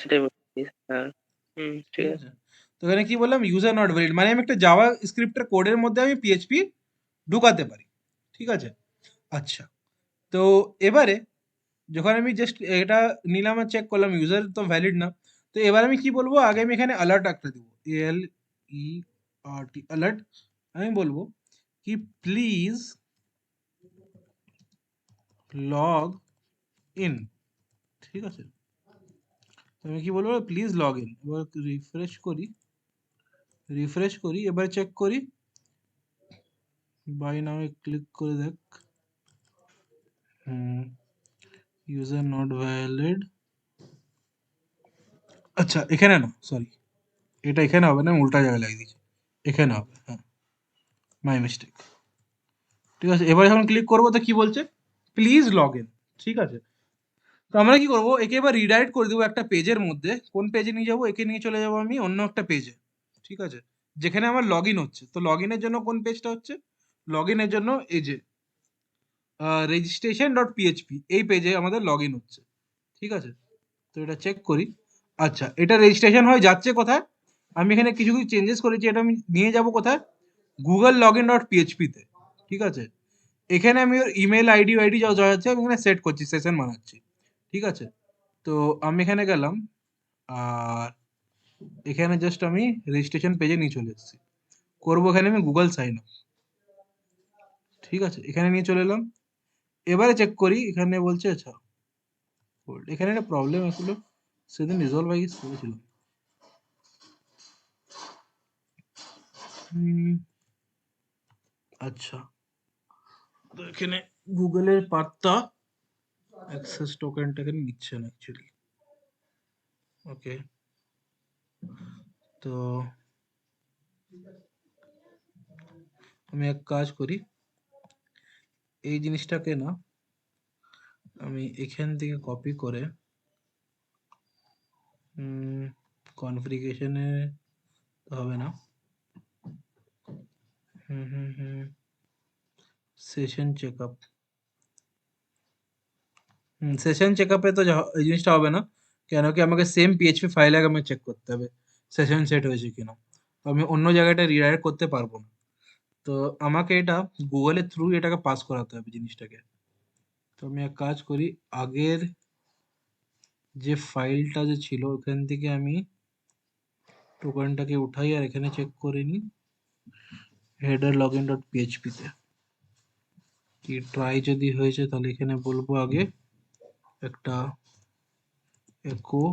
সেটাই বলছি। হ্যাঁ। ঠিক ঠিক আছে। আছে। তো এখানে কি বললাম, ইউজার নট ভ্যালিড, মানে আমি একটা জাভা স্ক্রিপ্টের কোডের মধ্যে আমি পিএইচপি ঢুকাতে পারি। ঠিক আছে। আচ্ছা, তো এবারে যখন আমি জাস্ট এটা নিলাম আর চেক করলাম ইউজার তো ভ্যালিড না, তো এবার আমি কি বলবো, আগে আমি এখানে অ্যালার্ট একটা দিব, ALERT অ্যালার্ট। আমি বলবো কি প্লিজ লগ ইন। ঠিক আছে। তো আমি কি বলবো, প্লিজ লগ ইন। এবার রিফ্রেশ করি, এবার চেক করি, বাই নামে ক্লিক করে দেখ। User not valid. আচ্ছা, এখানে না, সরি, এটা এখানে হবে না, আমি উল্টা জায়গায় লাগিয়ে দিয়েছি, এখানে হবে। হ্যাঁ, মাই মিস্টেক। ঠিক আছে, এবার যখন ক্লিক করবো তো কি বলছে, প্লিজ লগ ইন। ঠিক আছে। তো আমরা কি করবো, একে এবার রিডাইরেক্ট করে দেবো একটা পেজের মধ্যে। কোন পেজে নিয়ে যাবো, একে নিয়ে চলে যাবো আমি অন্য একটা পেজে। ঠিক আছে, যেখানে আমার লগ ইন হচ্ছে। তো লগ ইনের জন্য কোন পেজটা হচ্ছে, লগ ইনের জন্য এই যে রেজিস্ট্রেশন ডট পিএইচপি, এই পেজে আমাদের লগ ইন হচ্ছে। ঠিক আছে। তো এটা চেক করি। আচ্ছা, এটা রেজিস্ট্রেশন হয়ে যাচ্ছে কোথায়, আমি এখানে কিছু কিছু চেঞ্জেস করেছি, এটা আমি নিয়ে যাব কোথায়, গুগল লগ ইন ডট পিএইচপিতে। ঠিক আছে। এখানে আমি ওর ইমেল আইডি যা যা আছে আমি এখানে সেট করছি, সেশন বানাচ্ছি। ঠিক আছে। তো আমি এখানে গেলাম, আর এখানে জাস্ট আমি রেজিস্ট্রেশন পেজে নিয়ে চলে এসেছি। করবো এখানে আমি গুগল সাইন আপ। ঠিক আছে, এখানে নিয়ে চলে এলাম। এবারে চেক করি, এখানে বলছে আচ্ছা hold, এখানে একটা প্রবলেম আসলো, সেদিন রিজলভ আই গেস করেছিলাম। আচ্ছা, তো এখানে গুগলের পাত্তা অ্যাক্সেস টোকেনটাকে নিচ্ছে না অ্যাকচুয়ালি। ওকে, তো আমি এক কাজ করি, এই জিনিসটাকে না আমি এখান থেকে কপি করে কনফিগারেশনে হবে না, সেশন চেকআপ, সেশন চেকআপে তো এই জিনিসটা হবে না, কেন কি আমাকে সেম পিএইচপি ফাইল আগে আমাকে চেক করতে হবে সেশন সেট হয়েছে কিনা। তো আমি অন্য জায়গাটা রিডাইরেক্ট করতে পারবো না। তো আমাকে এটা গুগলের থ্রু এটাকে পাস করাতে হবে জিনিসটাকে। তো আমি এক কাজ করি, আগের যে ফাইলটা যে ছিল ওখান থেকে আমি টোকেনটাকে উঠাই আর এখানে চেক করে নিই হেডার লগইন ডট পিএইচপিতে। কি ট্রাই যদি হয়েছে তাহলে এখানে বলবো আগে একটা echo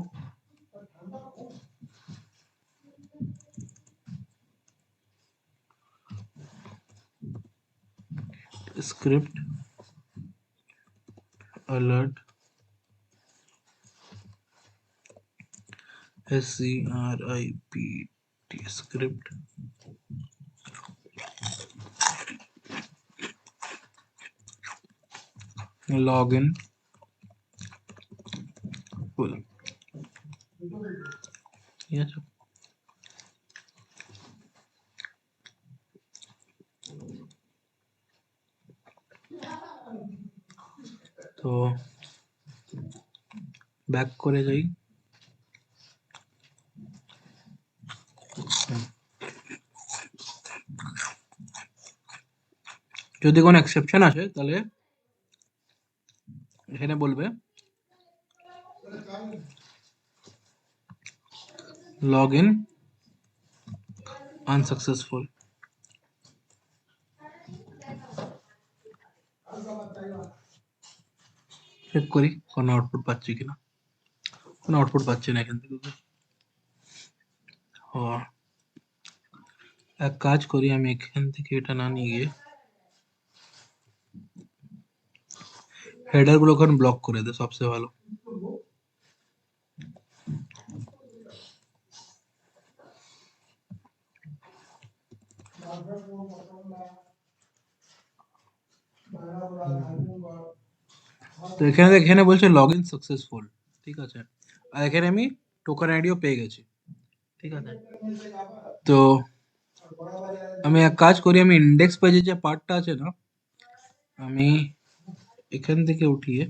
script alert script script login full। ঠিক আছে। তো ব্যাক করে যাই। যদি কোনো এক্সেপশন আসে তাহলে এখানে বলবে লগ ইন আনসাকসেসফুল। চেক করি কোনো আউটপুট পাচ্ছি কিনা, কোনো আউটপুট পাচ্ছি না এখান থেকে। এক কাজ করি, আমি এখান থেকে এটা না নিয়ে গিয়ে হেডার গুলো ওখানে ব্লক করে দে, সবচেয়ে ভালো। তো এখানে বলছে লগ ইন সাকসেসফুল। ঠিক আছে, আর এখানে আমি টোকেন আইডিও পেয়ে গেছি। ঠিক আছে। তো আমি এক কাজ করি, আমি ইন্ডেক্স পেজে যে পার্টটা আছে না, আমি এখান থেকে উঠিয়ে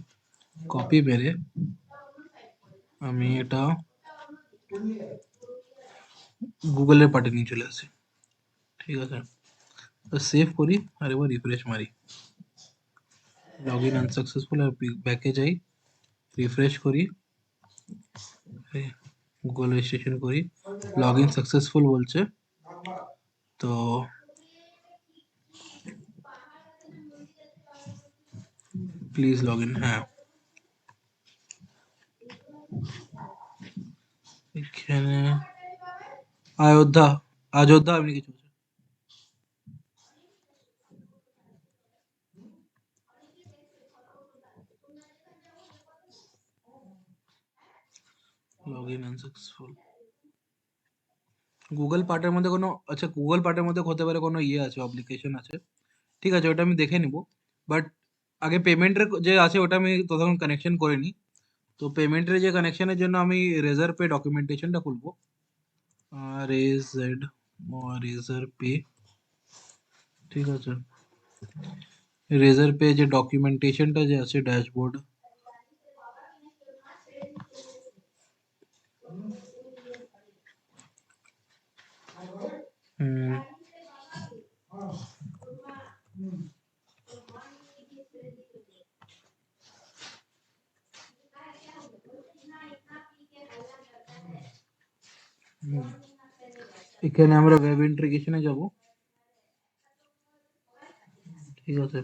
কপি মেরে আমি এটা গুগলের পার্টে নিয়ে চলে আসি। ঠিক আছে, তো সেভ করি আর এবার রিফ্রেশ মারি। লগ ইন আনসাকসেসফুল, আর ব্যাকে যাই, রিফ্রেশ করি, গুগল রেজিস্ট্রেশন করি, লগ ইন সাকসেসফুল বলছে। তো প্লিজ লগ ইন, হ্যাঁ এখানে অযোধ্যা, অযোধ্যা এমনি কিছু আছে। Log in unsuccessful. গুগল পার্টের মধ্যে কোনো, আচ্ছা গুগল পার্টের মধ্যে হতে পারে কোনো ইয়ে আছে, অ্যাপ্লিকেশন আছে, ঠিক আছে ওটা আমি দেখে নিব। বাট আগে পেমেন্টের যে আছে ওটা আমি তখন কানেকশন করে নিই। তো পেমেন্টের যে কানেকশনের জন্য আমি রেজার পে ডকুমেন্টেশনটা খুলবো, রেজেড রেজার পে, ঠিক আছে। রেজার পে যে ডকুমেন্টেশনটা যে আছে ড্যাশবোর্ড, এখানে আমরা ওয়েব ইন্টিগ্রেশনে যাব, ঠিক আছে।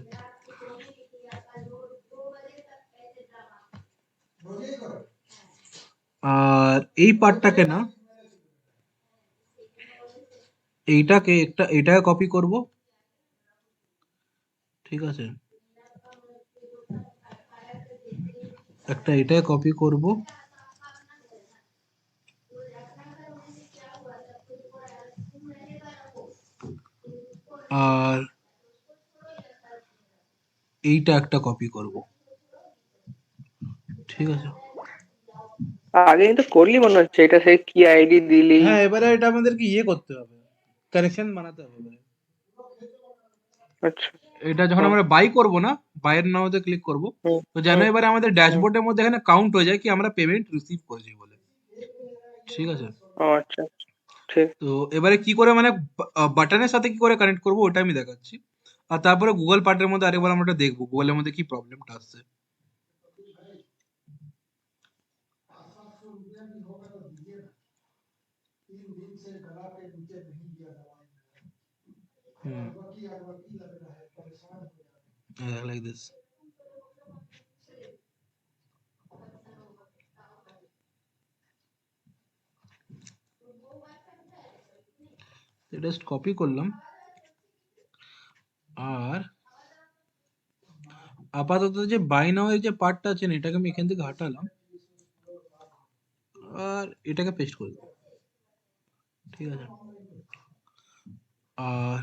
আর এই পার্টটাকে না, এইটাকে এটাকে কপি করব, ঠিক আছে, এটাকে কপি করব, আর এইটা একটা কপি করব, ঠিক আছে। আগে কিন্তু করলি মনে হচ্ছে, এটা সেই কি আইডি দিলি? হ্যাঁ এবারে এটা আমাদেরকে ইয়ে করতে হবে, কানেকশন বানাতে হবে এবারে। আচ্ছা। এটা যখন আমরা বাই করব না, বাইয়ের নামতে ক্লিক করব, হুম, তো যেন হুম, এবারে আমাদের ড্যাশবোর্ডের মধ্যে এখানে কাউন্ট হয়ে যায় কি আমরা পেমেন্ট রিসিভ করেছি বলে, ঠিক আছে। ও আচ্ছা, ঠিক। তো এবারে কি করে মানে বাটনের সাথে কি করে কানেক্ট করব ওটা আমি দেখাচ্ছি। আর তারপরে গুগল পার্টের মধ্যে আরেকবার আমরা ওটা দেখবো গুগলের মধ্যে কি প্রবলেমটা আসছে। লাইক দিস, জাস্ট কপি করলাম, আর আপাতত যে বাই নাও এর যে পার্টটা আছে না এটাকে আমি এখান থেকে হটালাম, আর এটাকে পেস্ট করে দেবো, ঠিক আছে। আর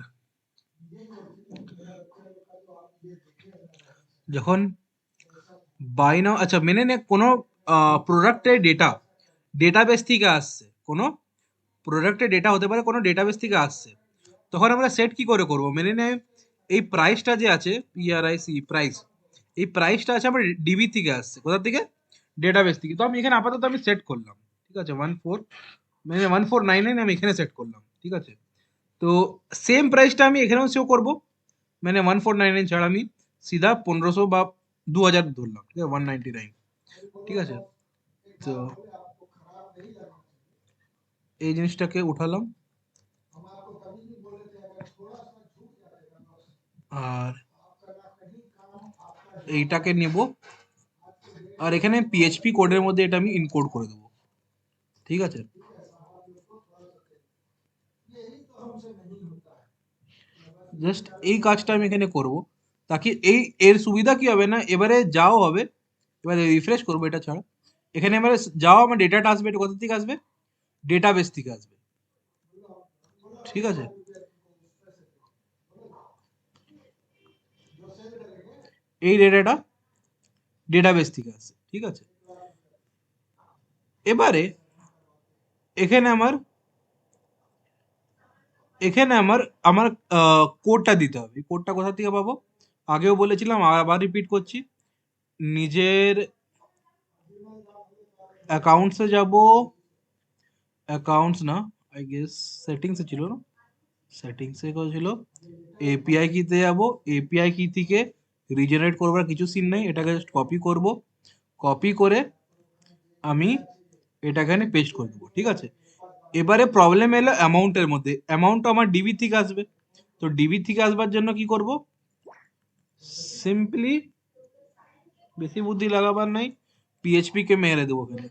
যখন বাই নাও, আচ্ছা মেনে নে কোনো প্রোডাক্টের ডেটাবেস থেকে আসছে, কোনো প্রোডাক্টের ডেটা হতে পারে কোনো ডেটাবেস থেকে আসছে, তখন আমরা সেট কি করে করব, মেনে নে এই প্রাইসটা যে আছে পিআরআইসি প্রাইস, এই প্রাইসটা আছে আমার ডিবি থেকে আসছে, কোথা থেকে, ডেটাবেস থেকে। তো আমি এখানে আপাতত আমি সেট করলাম, ঠিক আছে 14 মানে 1499 আমি এখানে সেট করলাম, ঠিক আছে। তো সেম প্রাইসটা আমি এখানেও শো করব, মানে 1499 ছাড়া আমি সিধা 1500 বা 2000 ধরলাম, ঠিক আছে 199, ঠিক আছে। তো এই জিনিসটাকে উঠালাম, আর এইটাকে নেব, আর এখানে পিএইচপি কোডের মধ্যে এটা আমি ইনকোড করে দেবো, ঠিক আছে। জাস্ট এই কাজটা আমি এখানে করব, তাকে এই এর সুবিধা কি হবে না, এবারে যাও হবে, এবারে রিফ্রেশ করবো এটা ছাড়া, এখানে এবারে যাও আমার ডেটাটা আসবে, এটা কোথা থেকে আসবে, ডেটাবেস থেকে আসবে, ঠিক আছে। এই ডেটাটা ডেটাবেস থেকে আসছে, ঠিক আছে। এবারে এখানে আমার আমার কোডটা দিতে হবে, কোডটা কোথা থেকে পাবো, আগেও বলেছিলাম আবার রিপিট করছি, নিজের অ্যাকাউন্টসে যাব, অ্যাকাউন্টস না, আই গেস সেটিংসে ছিল না, সেটিংসে ছিল, এপিআই কিতে যাব, এপিআই কি থেকে রিজেনারেট করবার কিছু সিন নেই, এটাকে জাস্ট কপি করব, কপি করে আমি এটা এখানে পেস্ট করে দেবো, ঠিক আছে। এবারে প্রবলেম এলো অ্যামাউন্টের মধ্যে, অ্যামাউন্ট আমার ডিবি থেকে আসবে, তো ডিবি থেকে আসবার জন্য কি করব, সিম্পলি বেশি বুদ্ধি লাগাবার নাই, পিএইচপি কে মেরে দেবো এখানে,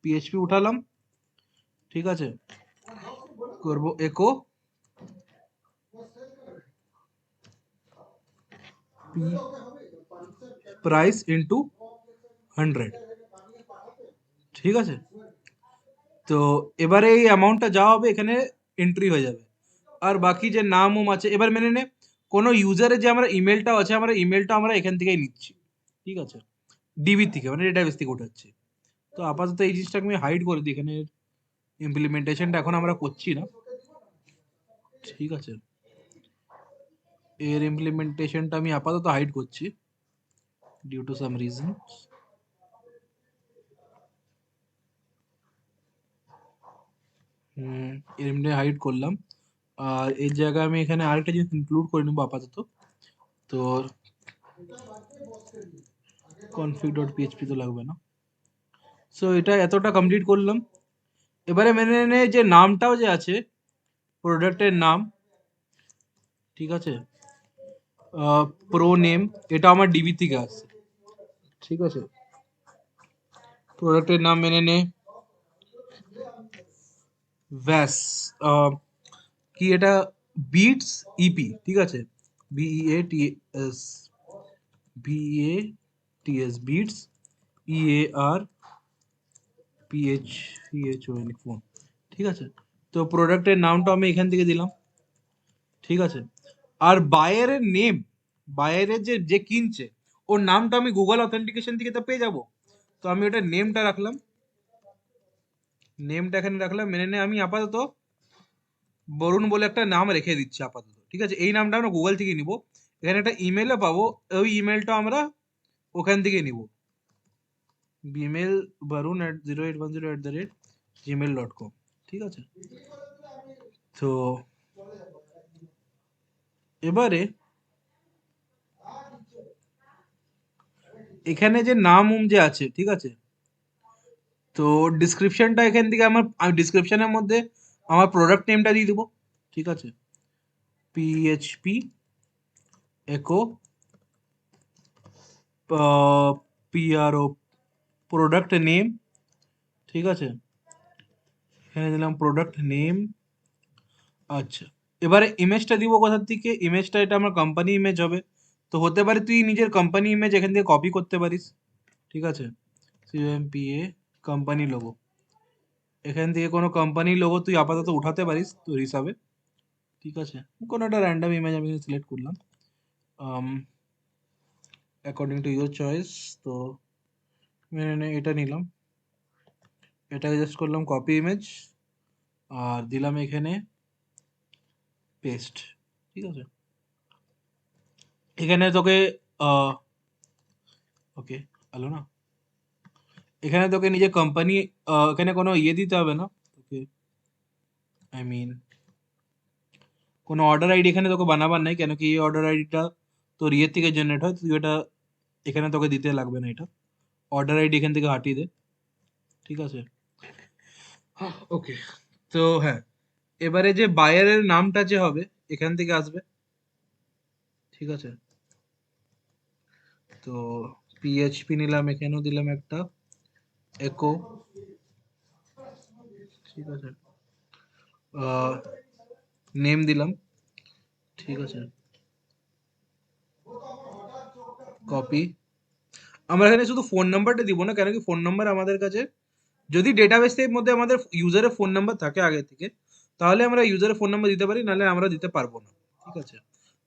পিএইচপি উঠালাম, ঠিক আছে, করব একো প্রাইস ইন্টু 100, ঠিক আছে। তো এবারে এই অ্যামাউন্টটা যা হবে এখানে এন্ট্রি হয়ে যাবে, আর বাকি যে নাম উম আছে এবার মেনে নে, কোনো ইউজারের যে আমরা ইমেলটা আছে, আমরা ইমেলটা আমরা এখান থেকেই নিচ্ছি, ঠিক আছে, ডিবি থেকে মানে ডেটাবেস থেকে উঠাচ্ছি। তো আপাতত এই জিনিসটাকে আমি হাইড করে দিই, এখানে ইমপ্লিমেন্টেশনটা এখন আমরা করছি না, ঠিক আছে, এর ইমপ্লিমেন্টেশনটা আমি আপাতত হাইড করছি ডিউ টু সাম রিজন। এমনি হাইড করলাম, আর এর জায়গায় আমি এখানে আরেকটা জিনিস ইনক্লুড করে নেবো আপাতত, তো config.php তো লাগবে না। সো এটা এতটা কমপ্লিট করলাম, এবারে মেনে নে যে নামটাও যে আছে প্রোডাক্টের নাম, ঠিক আছে, প্রো নেম, এটা আমার ডিবি থেকে আসছে, ঠিক আছে, প্রোডাক্টের নাম মেনে নে ভ্যাস, কি এটা বিটস ইপি, ঠিক আছে, বিইএটিএস, বিইএটিএস বিটস, ইএআর পিএইচওএন ফোন, ঠিক আছে। তো প্রোডাক্টের নামটা আমি এখান থেকে দিলাম, ঠিক আছে, আর বায়ারের নেম, বায়ারের যে যে কিনছে ওর নামটা আমি গুগল অথেন্টিকেশন থেকে তো পেয়ে যাব, তো আমি ওটা নেমটা রাখলাম, নেমটা এখানে রাখলাম, মেনে নে আমি আপাতত বরুণ বলে একটা নাম রেখে দিচ্ছি আপাতত, ঠিক আছে, এই নামটা আমরা গুগল থেকে নিব, এখানে একটা ইমেলও পাবো, ওই ইমেলটা আমরা ওখান থেকে নিব, বিমেল barun@0810@gmail.com, ঠিক আছে। তো এবারে এখানে যে নাম যে আছে, ঠিক আছে, তো ডিসক্রিপশনটা এখান থেকে আমার, আমি ডিসক্রিপশনের মধ্যে আমার প্রোডাক্ট নেমটা দিয়ে দেবো, ঠিক আছে, পিএইচপি একো পিআরও প্রোডাক্ট নেম, ঠিক আছে, এখানে দিলাম প্রোডাক্ট নেম। আচ্ছা, এবারে ইমেজটা দিব কোথা থেকে, ইমেজটা এটা আমার কোম্পানি ইমেজ হবে, তো হতে পারে তুই নিজের কোম্পানি ইমেজ এখান থেকে কপি করতে পারিস, ঠিক আছে, সিএমপিএ কোম্পানি লোগো, এখান থেকে কোনো কোম্পানির লোগো তুই আপাতত উঠাতে পারিস তোর হিসাবে, ঠিক আছে, কোনো একটা র্যান্ডম ইমেজ আমি সিলেক্ট করলাম অ্যাকর্ডিং টু ইউর চয়েস, তো মেনে এটা নিলাম, এটাকে জাস্ট করলাম কপি ইমেজ, আর দিলাম এখানে পেস্ট, ঠিক আছে, এখানে তোকে ওকে হলো না, এখানে তোকে নিজে কোম্পানি, এখানে কোনো ইয়ে দিতে হবে না তোকে, আই মিন কোনো অর্ডার আইডি এখানে তোকে বানাবার নাই, কেন কি এই অর্ডার আইডিটা তোর ইয়ে থেকে জেনারেট হয়, তুই এটা এখানে তোকে দিতে লাগবে না, এটা অর্ডার আইডি এখান থেকে হাটিয়ে দে, ঠিক আছে, ওকে। তো হ্যাঁ, এবারে যে বায়ারের নামটা যে হবে এখান থেকে আসবে, ঠিক আছে, তো পিএইচপি নিলাম, এখানেও দিলাম একটা একো, ঠিক আছে, নেম দিলাম, ঠিক আছে, কপি, আমরা এখানে শুধু ফোন নাম্বারটা দিব না, কেন কি ফোন নাম্বার আমাদের কাছে যদি ডেটাবেসের মধ্যে আমাদের ইউজারের ফোন নাম্বার থাকে আগে থেকে, তাহলে আমরা ইউজারের ফোন নাম্বার দিতে পারি, নাহলে আমরা দিতে পারবো না, ঠিক আছে।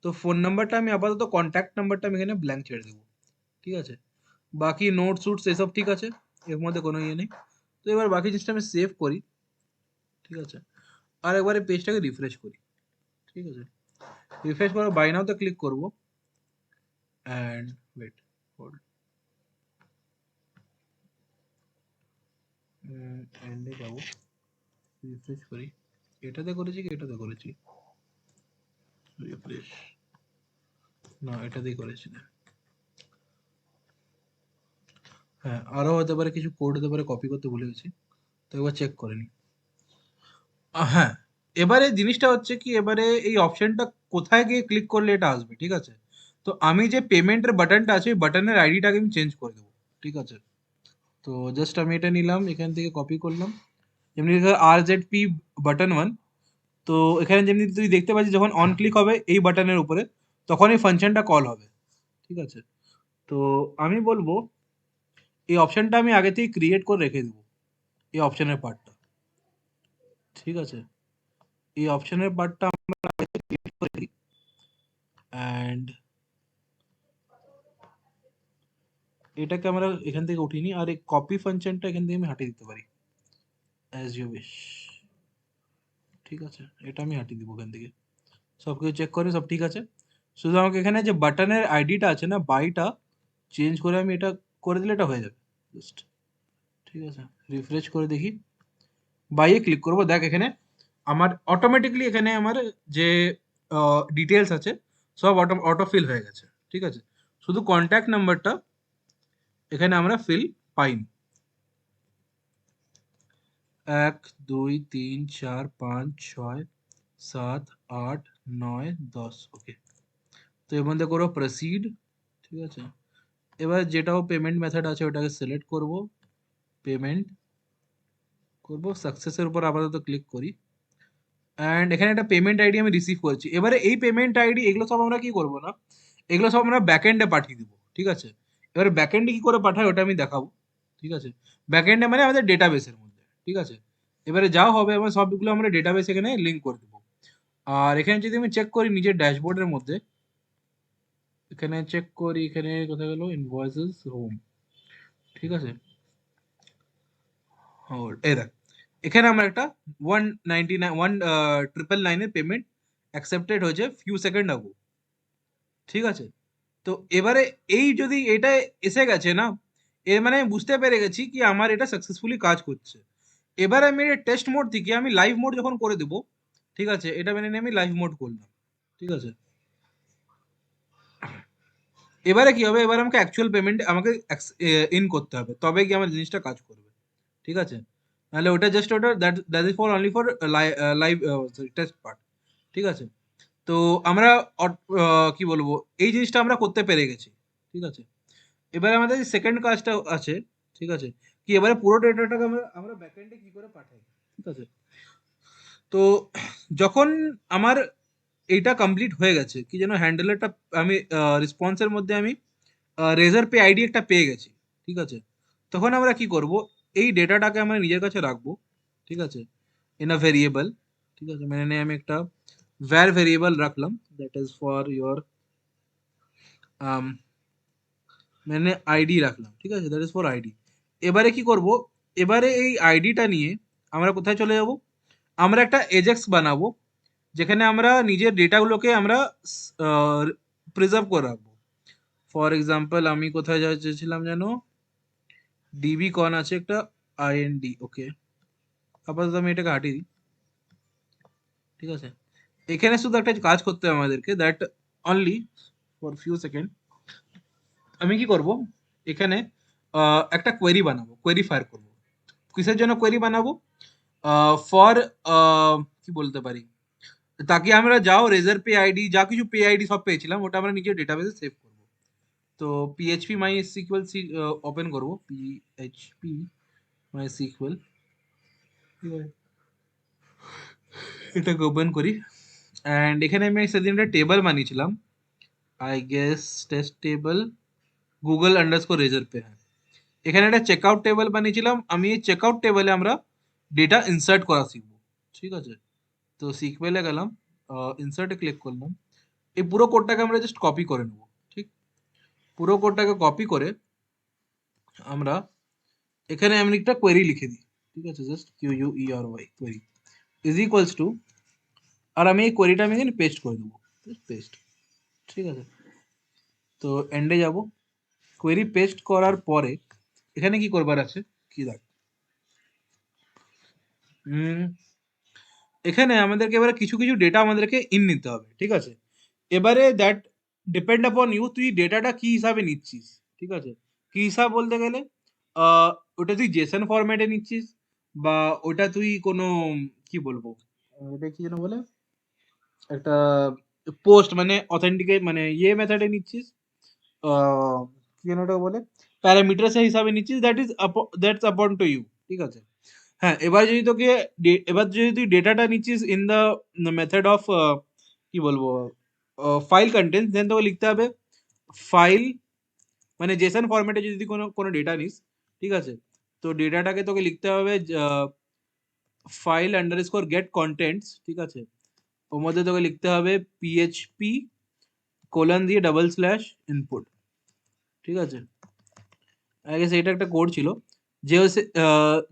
তো ফোন নাম্বারটা আমি আপাতত, কন্ট্যাক্ট নাম্বারটা আমি এখানে ব্ল্যাঙ্ক ছেড়ে দেবো, ঠিক আছে, বাকি নোট সুটস এসব ঠিক আছে, এর মধ্যে কোনো ইয়ে নেই। তো এবার বাকি জিনিসটা আমি সেভ করি, ঠিক আছে, আর একবারে পেজটাকে রিফ্রেশ করি, ঠিক আছে, রিফ্রেশ করে বাই নাওতে ক্লিক করবো, অ্যান্ড ওয়েট, হোল্ড, এন্ডে যাবো, রিফ্রেশ করি, এটাতে করেছি কি এটাতে করেছি, রিফ্রেশ, না এটাতেই করেছি না। হ্যাঁ, আরো হতে পারে কিছু কোড হতে পারে কপি করতে ভুলে গেছি, তো একবার চেক করে নিই। হ্যাঁ, এবারে জিনিসটা হচ্ছে কি, এবারে এই অপশনটা কোথায় গিয়ে ক্লিক করলে এটা আসবে, ঠিক আছে? তো আমি যে পেমেন্টের বাটনটা আছে ওই বাটনের আইডিটাকে আমি চেঞ্জ করে দেবো, ঠিক আছে? তো জাস্ট আমি এটা নিলাম, এখান থেকে কপি করলাম, যেমনি আর জেড পি বাটন 1। তো এখানে যেমনি তুই দেখতে পাচ্ছিস যখন অন ক্লিক হবে এই বাটনের উপরে তখন এই ফাংশনটা কল হবে, ঠিক আছে? তো আমি বলবো এই অপশনটা আমি আগে থেকে ক্রিয়েট করে রেখে দেবো, এই অপশনের পার্টটা, ঠিক আছে? এই অপশনের পার্টটা আমরা ক্রিয়েট করে দিই, অ্যান্ড এটাকে আমরা এখান থেকে উঠিনি, আর এই কপি ফাংশনটা এখান থেকে আমি হাটিয়ে দিতে পারি অ্যাজ ইউ উইশ, ঠিক আছে? এটা আমি হাটিয়ে দিব এখান থেকে, সব কিছু চেক করে সব ঠিক আছে। শুধু আমাকে এখানে যে বাটনের আইডিটা আছে না, বাইটা চেঞ্জ করে আমি এটা করে দিলে এটা হয়ে যাবে জাস্ট, ঠিক আছে? রিফ্রেশ করে দেখি, বাইয়ে ক্লিক করবো, দেখ এখানে আমার অটোমেটিকলি এখানে আমার যে ডিটেলস আছে সব অটো ফিল হয়ে গেছে, ঠিক আছে? শুধু কন্ট্যাক্ট নাম্বারটা এখানে আমরা ফিল পাইনি। 1 2 3 4 5 6 7 8 9 10, ওকে। তো এর মধ্যে করবো প্রসিড, ঠিক আছে? এবার যেটাও পেমেন্ট মেথড আছে ওটাকে সিলেক্ট করব, পেমেন্ট করব, সাকসেসের উপর আপাতত ক্লিক করি, অ্যান্ড এখানে একটা পেমেন্ট আইডি আমি রিসিভ করেছি। এবারে এই পেমেন্ট আইডি এগুলো সব আমরা কি করব না, এগুলো সব আমরা ব্যাকএন্ডে পাঠিয়ে দিব, ঠিক আছে? এবারে ব্যাকএন্ডে কি করে পাঠায় ওটা আমি দেখাবো, ঠিক আছে? ব্যাকএন্ডে মানে আমাদের ডেটাবেসের মধ্যে, ঠিক আছে? এবারে যা হবে আমার সবগুলো আমরা ডেটাবেস এখানে লিঙ্ক করে দেবো। আর এখানে যদি আমি চেক করি নিজের ড্যাশবোর্ডের মধ্যে, এখানে চেক করি, এখানে কোথায় গেল ইনভয়েসেস হোম, ঠিক আছে? হোল্ড, এই দেখ এখানে আমার একটা 199 এর পেমেন্ট অ্যাকসেপ্টেড হয়েছে ফিউ সেকেন্ড আগো, ঠিক আছে? তো এবারে এই যদি এটা এসে গেছে না, এর মানে আমি বুঝতে পেরে গেছি কি আমার এটা সাকসেসফুলি কাজ করছে। এবারে আমি এটা টেস্ট মোড থেকে আমি লাইভ মোড যখন করে দেবো, ঠিক আছে? এটা মেনে নিয়ে আমি লাইভ মোড করলাম, ঠিক আছে? এবারে কি হবে, এবারে আমাকে অ্যাকচুয়াল পেমেন্ট আমাকে ইন করতে হবে, তবে কি আমার জিনিসটা কাজ করবে, ঠিক আছে? নাহলে ওটা জাস্ট ওটা that is for only for live test part, ঠিক আছে? তো আমরা কি বলবো, এই জিনিসটা আমরা করতে পেরে গেছি, ঠিক আছে? এবারে আমাদের সেকেন্ড কাজটা আছে, ঠিক আছে? কি এবারে পুরো ডেটাটাকে আমরা আমরা ব্যাকএন্ডে কি করে পাঠাই, ঠিক আছে? তো যখন আমার এইটা কমপ্লিট হয়ে গেছে, কি যেন হ্যান্ডেলারটা আমি রেসপন্সের মধ্যে আমি রেজার পে আইডি একটা পেয়ে গেছি, ঠিক আছে? তখন আমরা কি করব, এই ডেটাটাকে আমরা নিজের কাছে রাখবো, ঠিক আছে? ইন আ ভেরিয়েবল, ঠিক আছে? মানে আমি একটা var ভেরিয়েবল রাখলাম, দ্যাট ইজ ফর ইয়োর মানে আইডি রাখলাম, ঠিক আছে? That is for ID. এবারে কি করব, এবারে এই আইডিটা নিয়ে আমরা কোথায় চলে যাব, আমরা একটা এজেক্স বানাবো যেখানে আমরা নিজের ডেটাগুলোকে আমরা প্রিজার্ভ করে রাখবো। ফর এক্সাম্পল আমি কোথায় চেয়েছিলাম যেন, ডিবি কন আছে একটা, আইএনডি, ওকে। আপাতত আমি এটাকে হাঁটিয়ে দিই, ঠিক আছে? এখানে শুধু একটা কাজ করতে হবে আমাদেরকে, that only for few second আমি কি করব, এখানে একটা কোয়েরি বানাবো, কোয়েরি ফায়ার করবো। কিসের জন্য কোয়েরি বানাবো, ফর কি বলতে পারি, তাকে আমরা যাও রেজার পে আইডি যা কিছু পে আইডি সব পেয়েছিলাম ওটা আমরা নিজের ডেটাবেসে সেভ করবো। তো পিএইচপি মাই সিকুয়েল ওপেন করবো, পিএইচপি মাই সিকুয়েল, ঠিক আছে? এটাকে ওপেন করি, অ্যান্ড এখানে আমি সেদিন একটা টেবল বানিয়েছিলাম, I guess test table Google underscore Razorpay, হ্যাঁ। এখানে একটা চেকআউট টেবল বানিয়েছিলাম আমি, এই চেকআউট টেবলে আমরা ডেটা ইনসার্ট করা শিখবো, ঠিক আছে? তো সিকুয়েলে গেলাম, ইনসার্টে ক্লিক করলাম, এই পুরো কোডটাকে আমরা জাস্ট কপি করে নেবো, ঠিক? পুরো কোডটাকে কপি করে আমরা এখানে আমি একটা কোয়েরি লিখে দিই, ঠিক আছে? Just QUERY query is equals to, আর আমি এই কোয়েরিটা আমি এখানে পেস্ট করে দেবো, পেস্ট, ঠিক আছে? তো এন্ডে যাব, কোয়েরি পেস্ট করার পরে এখানে কি করবার আছে, কি দেখ, এখানে আমাদেরকে এবারে কিছু কিছু ডেটা আমাদেরকে ইন নিতে হবে, ঠিক আছে? এবারে দ্যাট ডিপেন্ড আপন ইউ, তুই ডেটাটা কি হিসাবে নিচ্ছিস, ঠিক আছে? কি হিসাব বলতে গেলে আহ, ওটা তুই জেসন ফরম্যাটে নিচ্ছিস, বা ওটা তুই কোনো কি বলবো, ওটা কি যেন বলে, একটা পোস্ট মানে অথেন্টিকেট মানে ইয়ে মেথডে নিচ্ছিস, আহ, কি যেন ওটা বলে, প্যারামিটার্স হিসাবে নিচ্ছিস, দ্যাটস আপন টু ইউ, ঠিক আছে? হ্যাঁ, এবার যদি তোকে এবার যদি তুই ডেটাটা নিচ্ছিস ইন দ্য মেথড অফ কি বলবো ফাইল কন্টেন্টস, দেন তোকে লিখতে হবে ফাইল, মানে জেসন ফরম্যাটে যদি তুই কোনো কোনো ডেটা নিস, ঠিক আছে? তো ডেটাটাকে তোকে লিখতে হবে ফাইল আন্ডারস্কোর গেট কন্টেন্টস, ঠিক আছে? ওর মধ্যে তোকে লিখতে হবে পিএইচপি কোলন দিয়ে ডাবল স্ল্যাশ ইনপুট, ঠিক আছে? আই গেস এটা একটা কোড ছিল যে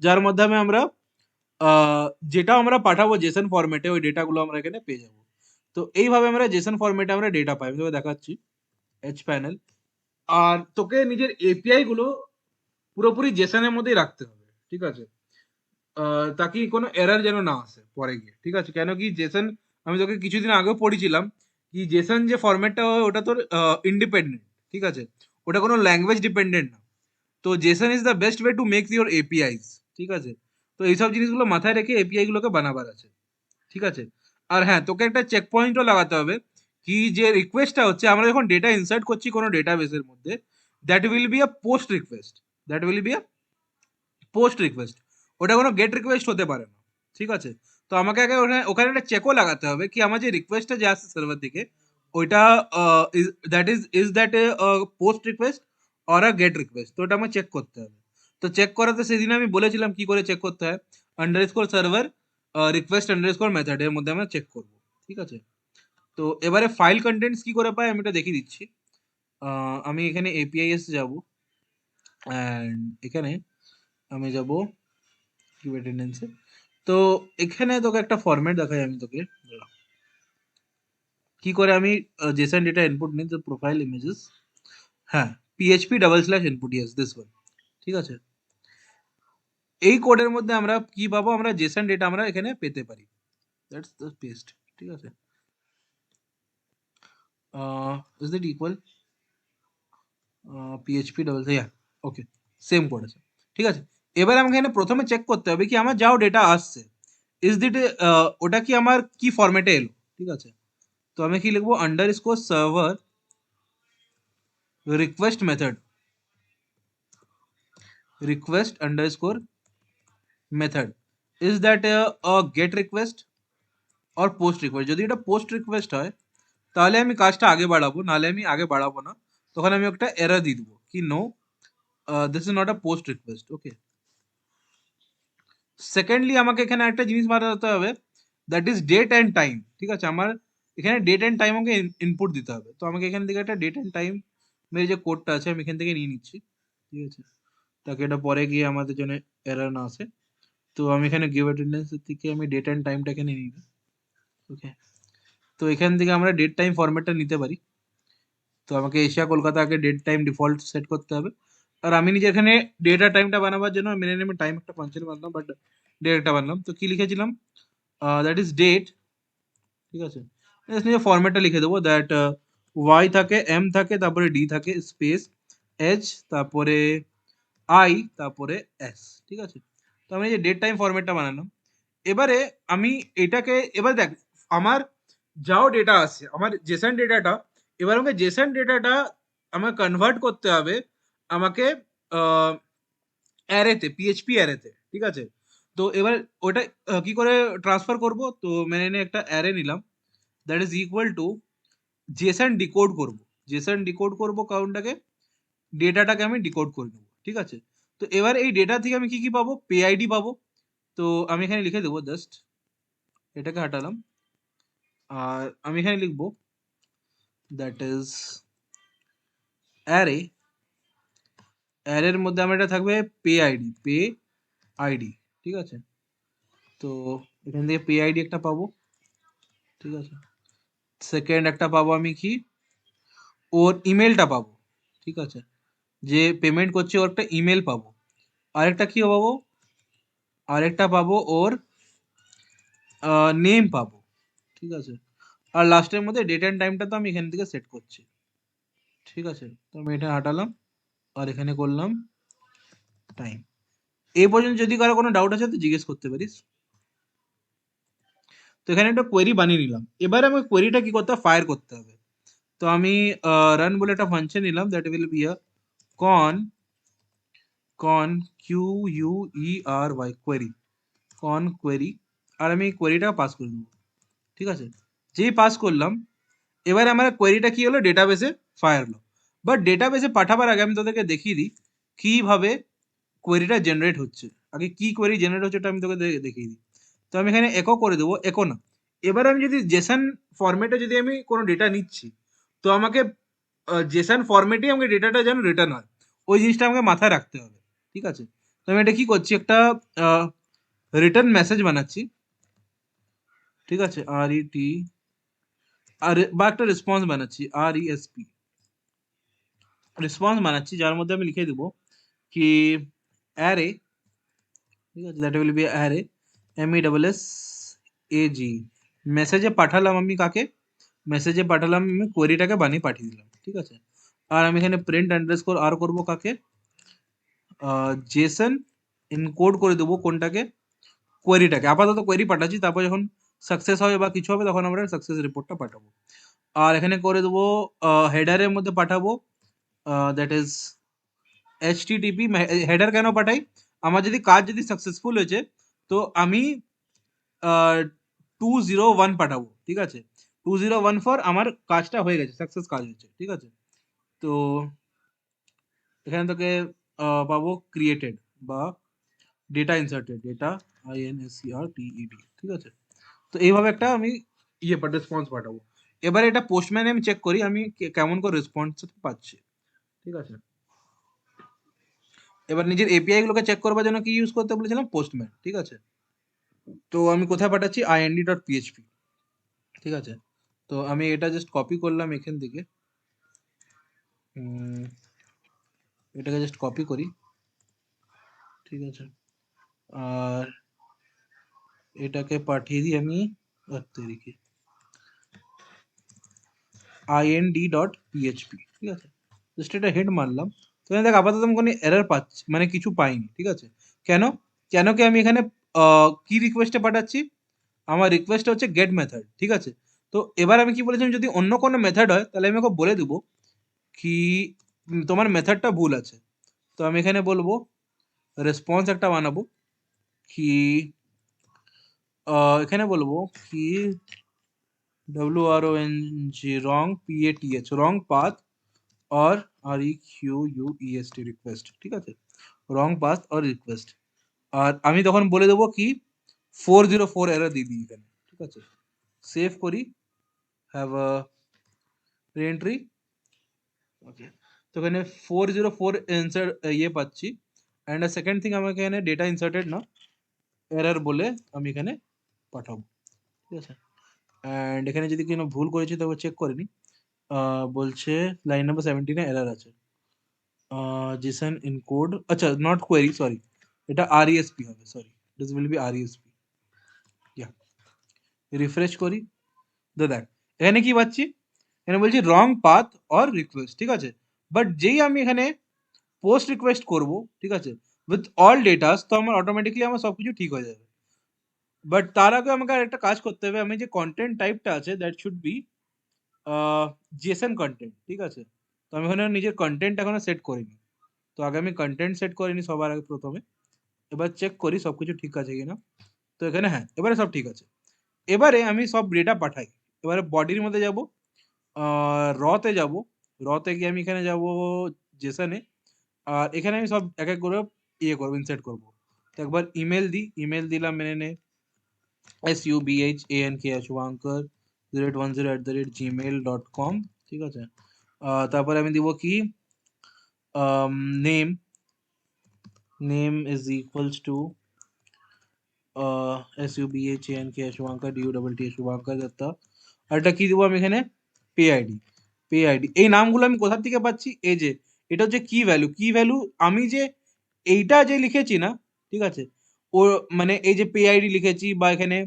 যার মাধ্যমে আমরা যেটা আমরা পাঠাবো জেসন ফরম্যাটে ওই ডেটাগুলো আমরা এখানে পেয়ে যাবো। তো এইভাবে আমরা জেসন ফরম্যাটে আমরা ডেটা পাই, আমি তোকে দেখাচ্ছি এইচ প্যানেল। আর তোকে নিজের এপিআই গুলো পুরোপুরি জেসনের মধ্যেই রাখতে হবে, ঠিক আছে? তাকে কোনো এরর যেন না আসে পরে গিয়ে, ঠিক আছে? কেন কি জেসন, আমি তোকে কিছুদিন আগেও পড়েছিলাম কি জেসন যে ফরম্যাটটা হয় ওটা তোর ইন্ডিপেন্ডেন্ট, ঠিক আছে? ওটা কোনো ল্যাঙ্গুয়েজ ডিপেন্ডেন্ট না। তো JSON is the best way to make your APIs, ঠিক আছে? তো এইসব জিনিসগুলো মাথায় রেখে এপিআই গুলোকে বানাবার আছে, ঠিক আছে? আর হ্যাঁ, তোকে একটা চেক পয়েন্টও লাগাতে হবে কি যে রিকোয়েস্টটা হচ্ছে আমরা যখন ডেটা ইনসার্ট করছি কোনো ডেটাবেসের মধ্যে, that will be a post request, that will be a post request, ওটা কোনো গেট রিকোয়েস্ট হতে পারে না, ঠিক আছে? তো আমাকে আগে ওখানে ওখানে একটা চেকও লাগাতে হবে কি আমার যে রিকোয়েস্টটা যে আসছে সার্ভার থেকে ওইটা is that a post request or a gate request, তো ওটা আমার চেক করতে হবে। তো চেক করাতে সেদিন আমি বলেছিলাম কি করে চেক করতে হয়, underscore server request underscore method এর মধ্যে আমরা চেক করব, ঠিক আছে? তো এবারে ফাইল কন্টেন্টস কি করে পাই আমি এটা দেখিয়ে দিচ্ছি। আমি এখানে এপিআইএস যাব অ্যান্ড এখানে আমি যাব কিউ অ্যাটেন্ডেন্সে। তো এখানে তোকে একটা ফরম্যাট দেখাই আমি তোকে, দাঁড়া। কি করে আমি জেসন ডেটা ইনপুট নিই, তো প্রোফাইল ইমেজেস, হ্যাঁ, PHP double slash input, yes this one, ঠিক আছে? এই কোডের মধ্যে আমরা কি পাবো, আমরা জেসন ডেটা আমরা এখানে পেতে পারি, দ্যাটস দ্য পেস্ট, ঠিক আছে? Is it equal PHP double, হ্যাঁ, ওকে, সেম কোড আছে, ঠিক আছে? এবার আমাকে এখানে প্রথমে চেক করতে হবে কি আমার যাও ডেটা আসছে ইজ দিট ওটা কি আমার কি ফরম্যাটে এলো, ঠিক আছে? তো আমি কি লিখবো, underscore server request method, request underscore method is that gate request or post request. যদি এটা পোস্ট রিকোয়েস্ট হয় তাহলে আমি কাজটা আগে বাড়াবো, নাহলে আমি আগে বাড়াবো না, তখন আমি একটা এরর দিয়ে দেবো কি no this is not a post request, okay? Secondly আমাকে এখানে একটা জিনিস বাড়াতে হবে, that is date and time, ঠিক আছে? আমার এখানে ডেট অ্যান্ড টাইম আমাকে ইনপুট দিতে হবে, তো আমাকে এখান থেকে একটা ডেট অ্যান্ড টাইম মেরে যে কোডটা আছে আমি এখান থেকে নিয়ে নিচ্ছি, ঠিক আছে? তাকে এটা পরে গিয়ে আমাদের জন্য এরর না আসে। তো আমি এখানে গিভ অ্যাটেন্ডেন্স থেকে আমি ডেট অ্যান্ড টাইমটা এখানে নিই, ওকে? তো এখান থেকে আমরা ডেট টাইম ফরম্যাটটা নিতে পারি। তো আমাকে এশিয়া কলকাতা আগে ডেট টাইম ডিফল্ট সেট করতে হবে। আর আমি নিজে এখানে ডেট আর টাইমটা বানাবার জন্য মেনে নেমে টাইম একটা ফাংশন বানালাম, বাট ডেট একটা বানালাম। তো কি লিখেছিলাম, দ্যাট ইজ ডেট, ঠিক আছে? জাস্ট নিজে ফরম্যাটটা লিখে দেবো, দ্যাট ওয়াই থাকে, এম থাকে, তারপরে ডি থাকে, স্পেস এইচ, তারপরে আই, তারপরে এস, ঠিক আছে? তো আমি এই যে ডেট টাইম ফরম্যাটটা বানালাম। এবারে আমি এটাকে এবার দেখ আমার যাও ডেটা আছে আমার জেসন ডেটাটা, এবার আমাকে জেসন ডেটাটা আমাকে কনভার্ট করতে হবে আমাকে অ্যারেতে, পিএইচপি অ্যারেতে, ঠিক আছে? তো এবার ওটা কি করে ট্রান্সফার করব, তো মেনে নিয়ে একটা অ্যারে নিলাম that is equal to Jason decode করব, জেসন ডিকোড করব কাউন্টটাকে, ডেটাটাকে আমি ডিকোড করে নেবো, ঠিক আছে? তো এবার এই ডেটা থেকে আমি কি কি পাবো, পে আইডি পাবো। তো আমি এখানে লিখে দেবো জাস্ট, এটাকে হাঁটালাম, আর আমি এখানে লিখবো দ্যাট ইজ অ্যারে, অ্যারের মধ্যে আমার এটা থাকবে পে আইডি, পে আইডি, ঠিক আছে? তো এখান থেকে পে আইডি একটা পাবো, ঠিক আছে? সেকেন্ড একটা পাবো আমি কি, ওর ইমেলটা পাবো, ঠিক আছে? যে পেমেন্ট করছে ওর একটা ইমেল পাবো। আরেকটা কি পাবো, আরেকটা পাবো ওর নেম পাবো, ঠিক আছে? আর লাস্টের মধ্যে ডেট অ্যান্ড টাইমটা তো আমি এখান থেকে সেট করছি, ঠিক আছে? তো আমি এটা হাঁটালাম আর এখানে করলাম টাইম। এই পর্যন্ত যদি কারো কোনো ডাউট আছে তো জিজ্ঞেস করতে পারিস। তো এখানে একটা কোয়েরি বানিয়ে নিলাম। এবার আমি কোয়েরিটা কি করতে হবে, ফায়ার করতে হবে। তো আমি রান বলে একটা ফাংশন নিলাম, দ্যাট উইল বি আ কন কিউ ইউ ই আর ওয়াই কোয়েরি, কন কোয়েরি। আর আমি কোয়েরিটা পাস করে দেবো, ঠিক আছে? যেই পাস করলাম, এবার আমার কোয়েরিটা কি হলো, ডেটাবেসে ফায়ার হলো। বাট ডেটাবেসে পাঠাবার আগে আমি তোদেরকে দেখিয়ে দিই কিভাবে কোয়েরিটা জেনারেট হচ্ছে। আগে কি কোয়েরি জেনারেট হচ্ছে ওটা আমি তোকে দেখিয়ে দিই। তো আমি এখানে একো করে দেবো, একো না। এবার আমি যদি জেসন ফরম্যাটে যদি আমি কোনো ডেটা নিচ্ছি, তো আমাকে জেসন ফরম্যাটেই আমাকে ডেটাটা যেন রিটার্ন হয়, ওই জিনিসটা আমাকে মাথায় রাখতে হবে, ঠিক আছে? তো আমি এটা কি করছি, একটা রিটার্ন মেসেজ বানাচ্ছি, ঠিক আছে? আর ই টি আর বা একটা রেসপন্স বানাচ্ছি, আর ই এস পি রেসপন্স বানাচ্ছি, যার মধ্যে আমি লিখে দেবো কি অ্যারে, ঠিক আছে? That will B array MESSAG। মেসেজে পাঠালাম আমি কাকে, মেসেজে পাঠালাম আমি কোয়েরিটাকে বানিয়ে পাঠিয়ে দিলাম, ঠিক আছে? আর আমি এখানে প্রিন্ট আন্ডারস্কোর আর করবো কাকে, জেসন এনকোড করে দেবো কোনটাকে, কোয়েরিটাকে। আপাতত কোয়েরি পাঠাচ্ছি, তারপর যখন সাকসেস হবে বা কিছু হবে তখন আমরা সাকসেস রিপোর্টটা পাঠাবো। আর এখানে করে দেবো হেডারের মধ্যে পাঠাবো, দ্যাট ইজ HTTP। হেডার কেন পাঠাই, আমার যদি কাজ যদি সাকসেসফুল হয়েছে তো আমি 201 পাঠাবো, ঠিক আছে? 201 ফর আমার কাজটা হয়ে গেছে, সাকসেস কাজ হয়েছে, ঠিক আছে? তো এখানে তোকে পাবো ক্রিয়েটেড বা ডেটা ইনসার্টেড, ডেটা INSERTED, ঠিক আছে? তো এইভাবে একটা আমি রেসপন্স পাঠাবো। এবার এটা পোস্টম্যানে আমি চেক করি আমি কেমন করে রেসপন্স পাচ্ছি, ঠিক আছে? এবার নিজের এপিআই গুলোকে চেক করবার জন্য কি ইউজ করতে বলেছিলাম, পোস্টম্যান, ঠিক আছে? তো আমি কোথায় পাঠাচ্ছি, ind.php, ঠিক আছে? তো আমি এটা জাস্ট কপি করলাম এখান থেকে, এটাকে জাস্ট কপি করি, ঠিক আছে? আর এটাকে পাঠিয়ে দিই আমি তারিখে ind.php, ঠিক আছে? জাস্ট এটা হেড মারলাম। তো দেখ আপাতত আমি কোনো এরর পাচ্ছি, মানে কিছু পাইনি, ঠিক আছে? কেন, কেন কি আমি এখানে কি রিকোয়েস্টে পাঠাচ্ছি, আমার রিকোয়েস্ট হচ্ছে গেট মেথড, ঠিক আছে? তো এবার আমি কি বলেছিলাম, যদি অন্য কোনো মেথড হয় তাহলে আমি ওকে বলে দেবো কি তোমার মেথডটা ভুল আছে। তো আমি এখানে বলবো রেসপন্স একটা বানাবো কি এখানে বলবো কি WRONG wrong PATH wrong path or REQUEST request, ঠিক আছে? Wrong path or request. আর আমি তখন বলে দেবো কি 404 এরর দিয়ে দিই এখানে, ঠিক আছে? সেভ করি, হ্যাভ আ রিএন্ট্রি, ওকে। তো এখানে 404 ইনসার্ট পাচ্ছি। অ্যান্ড সেকেন্ড থিং আমাকে এখানে ডেটা ইনসার্টেড না এরর বলে আমি এখানে পাঠাবো, ঠিক আছে? অ্যান্ড এখানে যদি কোনো ভুল করেছি তবে চেক করে নিই। বলছে লাইন নাম্বার 17 এ এরর আছে, জেসন এনকোড, আচ্ছা নট কোয়েরি, সরি, এটা RESP হবে, sorry, this will be RESP। Yeah, refresh করি, দেখ এখানে কি পাচ্ছি, এখানে বলছি রং পাথ অর রিকোয়েস্ট, ঠিক আছে? বাট যেই আমি এখানে পোস্ট রিকোয়েস্ট করব, ঠিক আছে, উইথ অল ডেটাস, তো আমার অটোমেটিকলি আমার সবকিছু ঠিক হয়ে যাবে। বাট তার আগে আমাকে আর একটা কাজ করতে হবে, আমি যে কন্টেন্ট টাইপটা আছে that should be Jason content, ঠিক আছে? তো আমি এখানে নিজের কন্টেন্ট এখনো সেট করিনি। তো আগে আমি কন্টেন্ট সেট করিনি সবার আগে প্রথমে। এবার চেক করি সবকিছু ঠিক আছে কিনা। তো এখানে হ্যাঁ, এবারে সব ঠিক আছে। এবারে আমি সব ডেটা পাঠাই। এবারে বডির মধ্যে যাব, রতে যাব, রতে গিয়ে আমি এখানে যাব জেসনে। আর এখানে আমি সব এক এক করে করবো, ইনসার্ট করবো। তো একবার ইমেল দিই, ইমেল দিলাম মেনে নে subhankar0810@gmail.com, ঠিক আছে? তারপরে আমি দিব কি name, name is equals to subhankar Shubhankar Datta. আর এটা কি দিব আমি এখানে, পে আইডি, পে আইডি। এই নামগুলো আমি কোথা থেকে পাচ্ছি, এই যে এটা হচ্ছে কি ভ্যালু, কি ভ্যালু আমি যে এইটা যে লিখেছি না, ঠিক আছে? ও মানে এই যে পে আইডি লিখেছি বা এখানে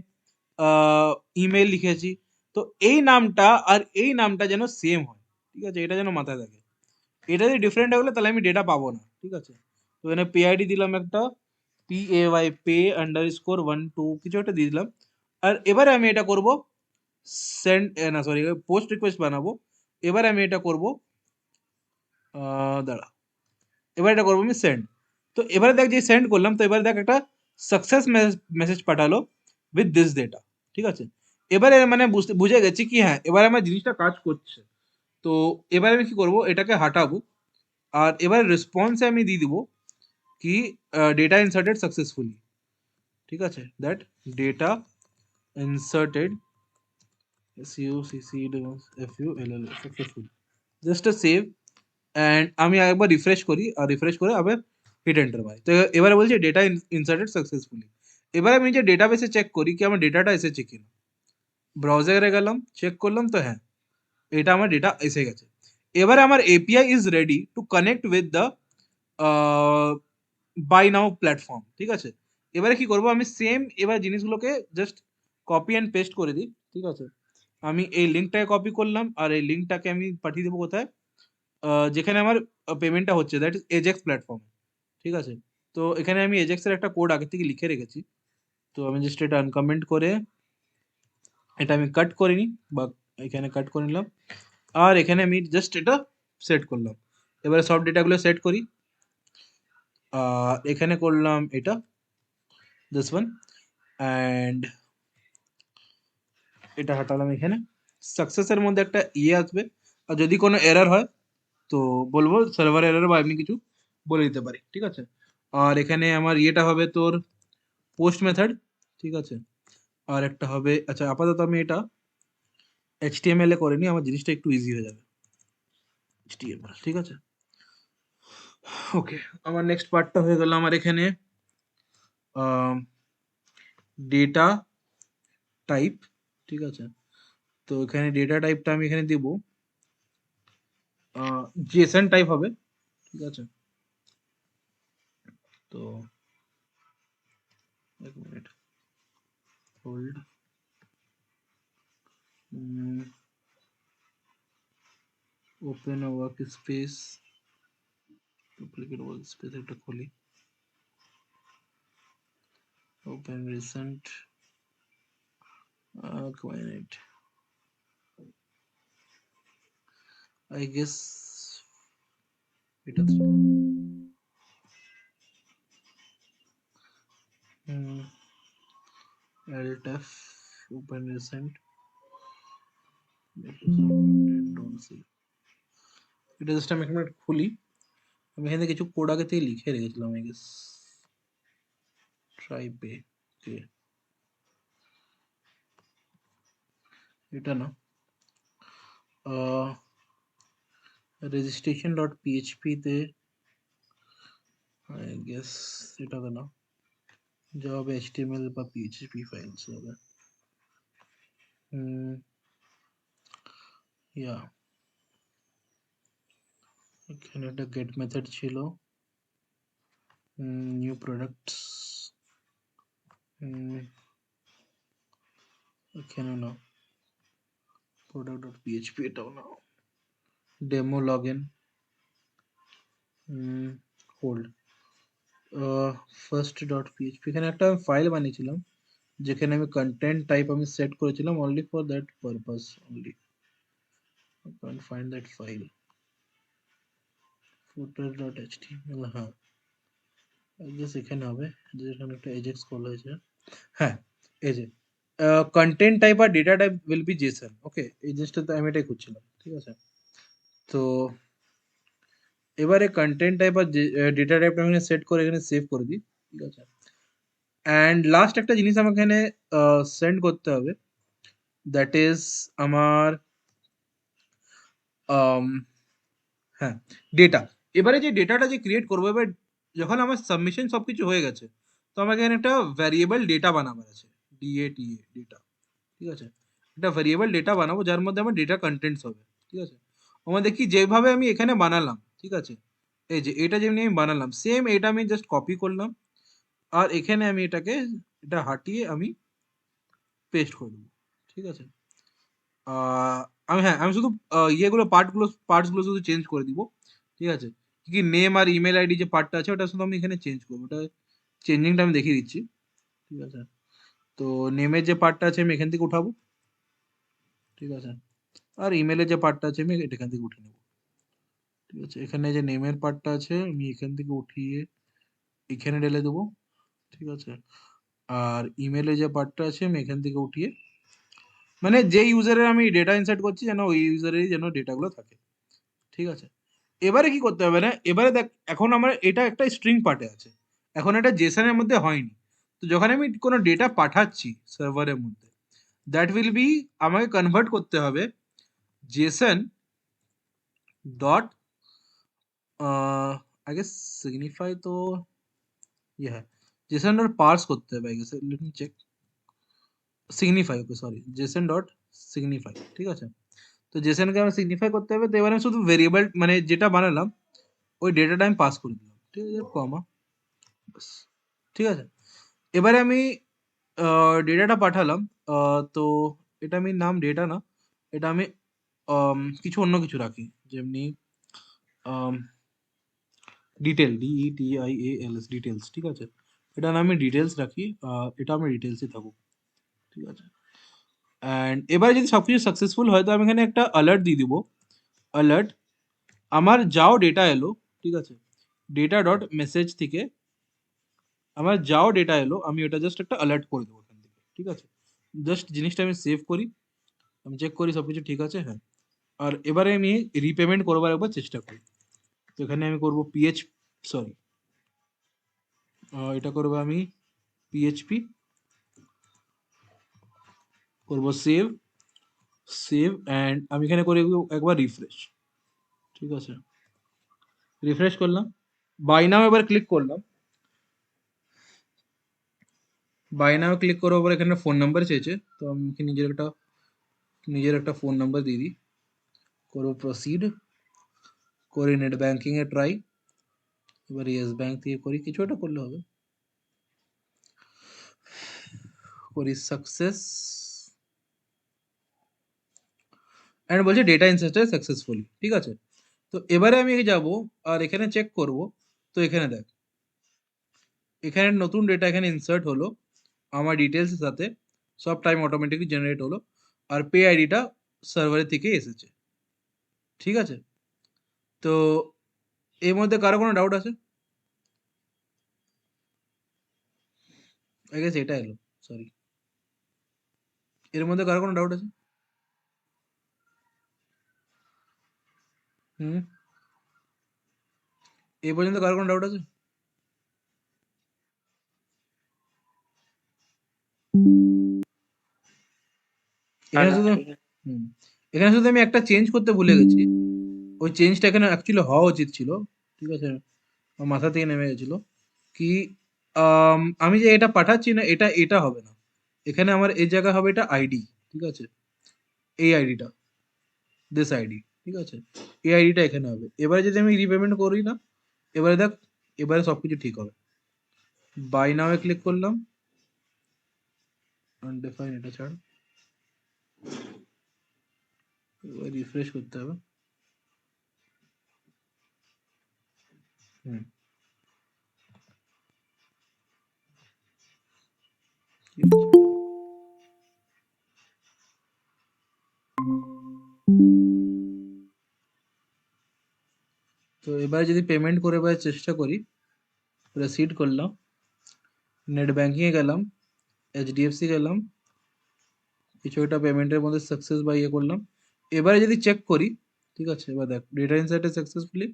ইমেল লিখেছি, তো এই নামটা আর এই নামটা যেন সেম হয়, ঠিক আছে, এটা যেন মাথায় থাকে। এটা যদি ডিফারেন্ট হয়ে গেলে তাহলে আমি ডেটা পাবো না, ঠিক আছে। তো এখানে পে আইডি দিলাম একটা, PAY পে আন্ডারস্কোর 1 2 কিছু একটা দিয়ে দিলাম। আর এবারে আমি এটা করব সেন্ড, না সরি, পোস্ট রিকোয়েস্ট বানাবো। এবারে আমি এটা করব, দাঁড়া, এবার এটা করবো আমি সেন্ড। তো এবারে দেখ যে সেন্ড করলাম, তো এবারে দেখ একটা সাকসেস মেসেজ পাঠালো উইথ দিস ডেটা, ঠিক আছে। এবারে মানে বুঝে গেছি কি হ্যাঁ এবারে আমার জিনিসটা কাজ করছে। তো এবারে আমি কি করব, এটাকে হাঁটাবো, আর এবারে রেসপন্সে আমি দিয়ে দিব কি ডেটা ইনসার্টেড সাকসেসফুলি, ঠিক আছে, that data inserted SUCCFULL successfully, just a save. And আমি একবার রিফ্রেশ করি, আর রিফ্রেশ করে আবার হিট এন্টার মারি। তো এবারে বলছে ডেটা ইনসার্টেড সাকসেসফুলি। এবারে আমি যে ডেটাবেসে চেক করি কি আমার ডেটাটা এসেছে কিনা। ব্রাউজারে গেলাম, চেক করলাম, তো হ্যাঁ এটা আমার ডেটা এসে গেছে। এবারে আমার API is ready to connect with the buy now platform, ঠিক আছে। এবারে কি করব, আমি সেম এবার জিনিসগুলোকে জাস্ট কপি অ্যান্ড পেস্ট করে দিই, ঠিক আছে। আমি এই লিঙ্কটাকে কপি করলাম, আর এই লিঙ্কটাকে আমি পাঠিয়ে দেবো কোথায়, যেখানে আমার পেমেন্টটা হচ্ছে, দ্যাট ইজ এজেক্স প্ল্যাটফর্ম, ঠিক আছে। তো এখানে আমি এজেক্সের একটা কোড আগে থেকে লিখে রেখেছি, তো আমি জাস্ট এটা আনকমেন্ট করে এটা আমি কাট করে নিই, বা এখানে কাট করে নিলাম, আর এখানে আমি জাস্ট এটা সেট করলাম। এবারে সব ডেটাগুলো সেট করি, এখানে করলাম এটা, দিস ওয়ান, অ্যান্ড এটা হাঁটালাম এখানে। সাকসেসের মধ্যে একটা আসবে, আর যদি কোনো এরর হয় তো বলবো সার্ভার এরর, বা এমনি কিছু বলে দিতে পারি, ঠিক আছে। আর এখানে আমার ইয়েটা হবে তোর পোস্ট মেথড, ঠিক আছে। আর একটা হবে, আচ্ছা আপাতত আমি এটা HTML এ করে নিই, আমার জিনিসটা একটু ইজি হয়ে যাবে। HTML, ঠিক আছে। ওকে, আমার নেক্সট পার্টটা হয়ে গেল আমার এখানে ডেটা টাইপ, ঠিক আছে। তো এখানে ডেটা টাইপটা আমি এখানে দেব জেসন টাইপ হবে, ঠিক আছে। তো এক minute hold, open work space, duplicate work space একটা খুলি, open recent, minute, I guess এটা altf open recent, don't see, এটা জাস্ট আমি একটা খুলি। আমি এখানে কিছু কোড আগে থেকে লিখে রেখেছিলাম, I guess try pay, okay, এটা না, registration.php তে I guess এটা না, যা হবে HTML বা PHP ফাইলস হবে। ইয়া, এখানে একটা গেট মেথড ছিল, নিউ প্রোডাক্টস, এখানে না, product.php এটাও না, ডেমো লগইন, হোল্ড, first.php, এখানে একটা ফাইল বানিয়েছিলাম যেখানে আমি কন্টেন্ট টাইপ আমি সেট করেছিলাম only for that purpose only. I can't find that file. footer.html, হ্যাঁ I guess এখানে হবে, যেখানে একটা ajax কল হয়েছে, হ্যাঁ এই যে কন্টেন্ট টাইপ আর data type will be JSON, okay, এই জিনিসটা তো আমি এটাই খুঁজছিলাম, ঠিক আছে। তো এবারে কন্টেন্ট টাইপ আর ডেটা টাইপটা আমি সেট করে এখানে সেভ করে দিই, ঠিক আছে। অ্যান্ড লাস্ট একটা জিনিস আমাকে এখানে সেন্ড করতে হবে, দ্যাট ইজ আমার হ্যাঁ ডেটা। এবারে যে ডেটাটা যে ক্রিয়েট করবো, এবার যখন আমার সাবমিশন সব কিছু হয়ে গেছে, তো আমাকে এখানে একটা ভ্যারিয়েবল ডেটা বানাবার আছে, DATA ডেটা, ঠিক আছে। একটা ভ্যারিয়েবল ডেটা বানাবো যার মধ্যে আমার ডেটা কন্টেন্টস হবে, ঠিক আছে। আমার দেখি যেভাবে আমি এখানে বানালাম, ঠিক আছে, এই যে এটা যেমনি আমি বানালাম সেম এটা আমি জাস্ট কপি করলাম, আর এখানে আমি এটা হাঁটিয়ে আমি পেস্ট করে দেবো, ঠিক আছে। আমি শুধু পার্টসগুলো শুধু চেঞ্জ করে দিব, ঠিক আছে। কি নেম আর ইমেল আইডি যে পার্টটা আছে ওটা শুধু আমি এখানে চেঞ্জ করবো, ওটা চেঞ্জিংটা আমি দেখিয়ে দিচ্ছি, ঠিক আছে। তো নেমের যে পার্টটা আছে আমি এখান থেকে উঠাবো, ঠিক আছে। আর ইমেলের যে পার্টটা আছে আমি এখান থেকে উঠিয়ে নেবো, ঠিক আছে। এখানে যে নেমের পার্টটা আছে আমি এখান থেকে উঠিয়ে এখানে ঢেলে দেবো, ঠিক আছে। আর ইমেলে যে পার্টটা আছে আমি এখান থেকে উঠিয়ে, মানে যে ইউজারের আমি ডেটা ইনসার্ট করছি যেন ওই ইউজারেরই যেন ডেটাগুলো থাকে, ঠিক আছে। এবারে কি করতে হবে না, এবারে দেখ এখন আমার এটা একটা স্ট্রিং পার্টে আছে, এখন এটা জেসনের মধ্যে হয়নি। তো যখন আমি কোনো ডেটা পাঠাচ্ছি সার্ভারের মধ্যে, দ্যাট উইল বি, আমাকে কনভার্ট করতে হবে JSON dot I guess signify, তো ইয়ে হ্যাঁ জেসন ডট পার্স করতে হবে, I guess, let me check. Signify, okay sorry, JSON dot signify, ঠিক আছে। তো জেসনকে আমার সিগনিফাই করতে হবে। তো এবার আমি শুধু ভেরিয়েবল মানে যেটা বানালাম ওই ডেটাটা আমি পাস করে দিলাম, ঠিক আছে, কমা, ঠিক আছে। এবারে আমি ডেটাটা পাঠালাম, তো এটা আমি নাম ডেটা না, এটা আমি কিছু অন্য কিছু রাখি, যেমনি ডিটেল, DETIALS, ডিটেলস, ঠিক আছে। এটা না আমি ডিটেলস রাখি, এটা আমি ডিটেলসই থাকুক, ঠিক আছে। অ্যান্ড এবারে যদি সবকিছু সাকসেসফুল হয় তো আমি এখানে একটা অ্যালার্ট দিয়ে দিব, অ্যালার্ট আমার যাও ডেটা এলো, ঠিক আছে। ডেটা ডট মেসেজ থেকে আমার যাও ডেটা এলো, আমি ওটা জাস্ট একটা অ্যালার্ট করে দেবো এখান থেকে, ঠিক আছে। জাস্ট জিনিসটা আমি সেভ করি, আমি চেক করি সবকিছু ঠিক আছে, হ্যাঁ। আর এবারে আমি রিপেমেন্ট করবার একবার চেষ্টা করি। তো এখানে আমি করবো সরি, এটা করবো আমি PHP, করবো সেভ, অ্যান্ড আমি এখানে করে একবার রিফ্রেশ, ঠিক আছে। রিফ্রেশ করলাম, বাই নাও এবার ক্লিক করলাম, বাই নাও ক্লিক করার পর এখানে ফোন নাম্বার চেয়েছে, তো আমি নিজের একটা ফোন নাম্বার দিয়ে দিই, করবো প্রসিড, করে নেট ব্যাংকিং এ ট্রাই, এবার ইয়েস ব্যাংক থেকে করি, কিছু একটা করলে হবে, করি সাকসেস, অ্যান্ড বলছে ডেটা ইনসার্টেড সাকসেসফুলি, ঠিক আছে। তো এবারে আমি যাব আর এখানে চেক করব, তো এখানে দেখ এখানে নতুন ডেটা এখানে ইনসার্ট হলো আমার ডিটেলস এর সাথে, সব টাইম অটোমেটিকলি জেনারেট হলো, আর পে আইডিটা সার্ভারের থেকে এসেছে, ঠিক আছে। তো এর মধ্যে কারো কোনো ডাউট আছে? আই গেস এটা এলো, সরি, এর মধ্যে কারো কোনো ডাউট আছে? হুম, এই পর্যন্ত কারো কোনো ডাউট আছে? না এখানে না শুধু ঠিক আছে। হুম, এখানে শুধু আমি একটা চেঞ্জ করতে ভুলে গেছি, ওই চেঞ্জটা এখানে অ্যাকচুয়ালি হওয়া উচিত ছিল, ঠিক আছে, আমার মাথা থেকে নেমে গেছিল। কি আমি যে এটা পাঠাচ্ছি না, এটা এটা হবে না, এখানে আমার এই জায়গা হবে এটা আইডি, ঠিক আছে, এই আইডিটা, দিস আইডি, ঠিক আছে, এই আইডিটা এখানে হবে। এবারে যদি আমি রিপেমেন্ট করি না, এবারে দেখ, এবারে সবকিছু ঠিক হবে। বাই নাও এ ক্লিক করলাম, আনডিফাইন এটা ছাড়, এবার রিফ্রেশ করতে হবে। হুম, তো এবারে যদি পেমেন্ট করে এবার চেষ্টা করি, প্রসিড করলাম, নেট ব্যাংকিংয়ে গেলাম, HDFC গেলাম, কিছু একটা পেমেন্টের মধ্যে সাকসেস বা ইয়ে করলাম। এবারে যদি চেক করি, ঠিক আছে, এবার দেখ ডেটা ইনসার্টেড সাকসেসফুলি,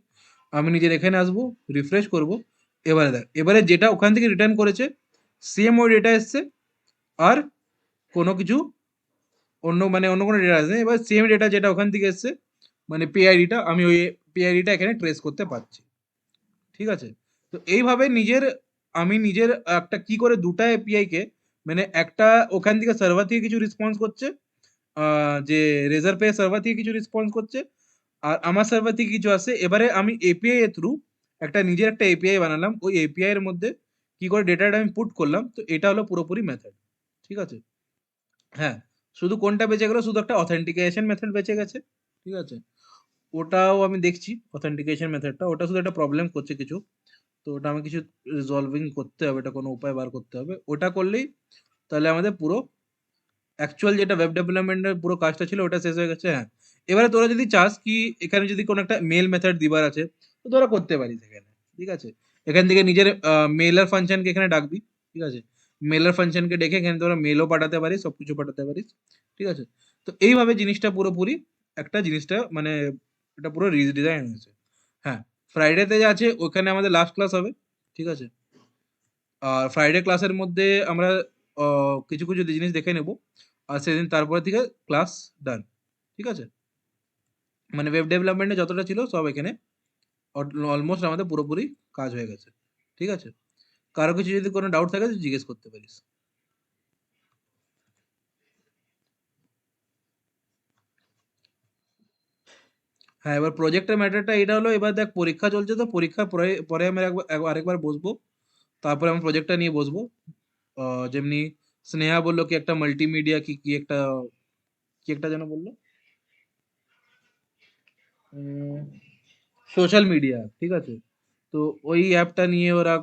আমি নিজের এখানে আসবো, রিফ্রেশ করব, এবারে দেখ এবারে যেটা ওখান থেকে রিটার্ন করেছে সেম ওই ডেটা এসছে, আর কোনো কিছু অন্য কোনো ডেটা আসে, এবার সেম ডেটা যেটা ওখান থেকে এসছে, মানে পে আইডিটা, আমি ওই পে আইডিটা এখানে ট্রেস করতে পারছি, ঠিক আছে। তো এইভাবে আমি নিজের একটা কি করে দুটা এপিআই কে, মানে একটা ওখান থেকে সার্ভার থেকে কিছু রেসপন্স করছে, যে রেজার পে সার্ভার থেকে কিছু রেসপন্স করছে, আর আমার সার্ভার থেকে কিছু আসে, এবারে আমি এপিআই এর থ্রু নিজের একটা এপিআই বানালাম, ওই এপিআই এর মধ্যে কি করে ডেটাটা আমি পুট করলাম, তো এটা হলো পুরোপুরি মেথড, ঠিক আছে। হ্যাঁ, শুধু কোনটা বেঁচে গেল? শুধু একটা অথেন্টিকেশন মেথড বেঁচে গেছে। ঠিক আছে? ওটাও আমি দেখছি অথেন্টিকেশন মেথডটা। ওটা শুধু একটা প্রবলেম করছে কিছু। তো ওটা আমার কিছু রিজলভিং করতে হবে। এটা কোনো উপায় বার করতে হবে। ওটা করলেই তাহলে আমাদের পুরো অ্যাকচুয়াল যেটা ওয়েব ডেভেলপমেন্টের পুরো কাজটা ছিল ওটা শেষ হয়ে গেছে। হ্যাঁ। এবারে তোরা যদি চাস কি এখানে যদি কোনো একটা মেইল মেথড দিবার আছে, তো তোরা করতে পারিস এখানে। ঠিক আছে? এখান থেকে নিজের মেইলার ফাংশনকে এখানে ডাকবি। ঠিক আছে? মেইলার ফাংশনকে ডেকে এখানে তোরা মেইলও পাঠাতে পারিস, সবকিছু পাঠাতে পারিস। ঠিক আছে? তো এইভাবে জিনিসটা পুরোপুরি একটা জিনিসটা মানে এটা পুরো রিডিজাইন হয়েছে। হ্যাঁ, ফ্রাইডেতে যা আছে ওখানে আমাদের লাস্ট ক্লাস হবে। ঠিক আছে? আর ফ্রাইডে ক্লাসের মধ্যে আমরা কিছু, কিছু জিনিস দেখে নেব। আর সেদিন তারপরে থেকে ক্লাস ডান। ঠিক আছে? মানে ওয়েব ডেভেলপমেন্টে যতটা ছিল সব এখানে অলমোস্ট আমাদের পুরোপুরি কাজ হয়ে গেছে। ঠিক আছে? কারো কিছু যদি কোনো ডাউট থাকে তুই জিজ্ঞেস করতে পারিস। হ্যাঁ, এবার প্রজেক্টের ম্যাটারটা এটা হলো এবার দেখ পরীক্ষা চলছে তো পরীক্ষার পরে পরে আমরা আরেকবার বসবো। তারপরে আমরা প্রজেক্টটা নিয়ে বসবো। যেমনি স্নেহা বলল কি একটা মাল্টিমিডিয়া কি একটা যেন বলল? উম সোশ্যাল মিডিয়া, ঠিক আছে? তো ওই অ্যাপটা নিয়ে ওরা